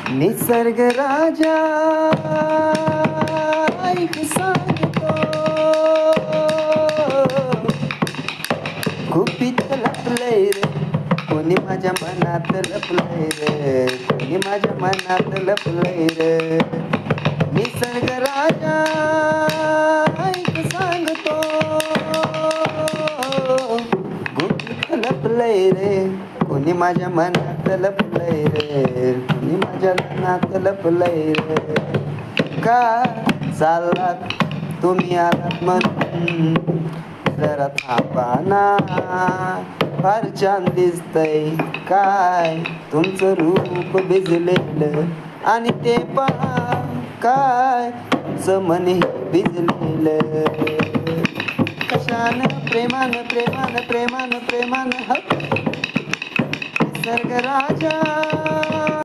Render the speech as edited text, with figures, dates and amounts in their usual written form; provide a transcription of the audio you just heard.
निसर्ग राजा ऐक सांगतो, गुपित लपलंय रे, कोणी माझ्या मनात लपलंय रे, कोणी माझ्या मनात लपलंय रे. निसर्ग राजा ऐक सांगतो, गुपित लपलंय रे, कोणी माझ्या मनात लपलंय रे, कोणी माझ्या मनात लपलंय रे. का चाललात तुम्ही आलात म्हणून, जरा थांबा ना, फार छान दिसतंय काय तुमचं रूप भिजलेलं, आणि ते पहा काय तुमचं मन भिजलेलं. कशानं प्रेमानं प्रेमानं प्रेमानं प्रेमानं निसर्ग राजा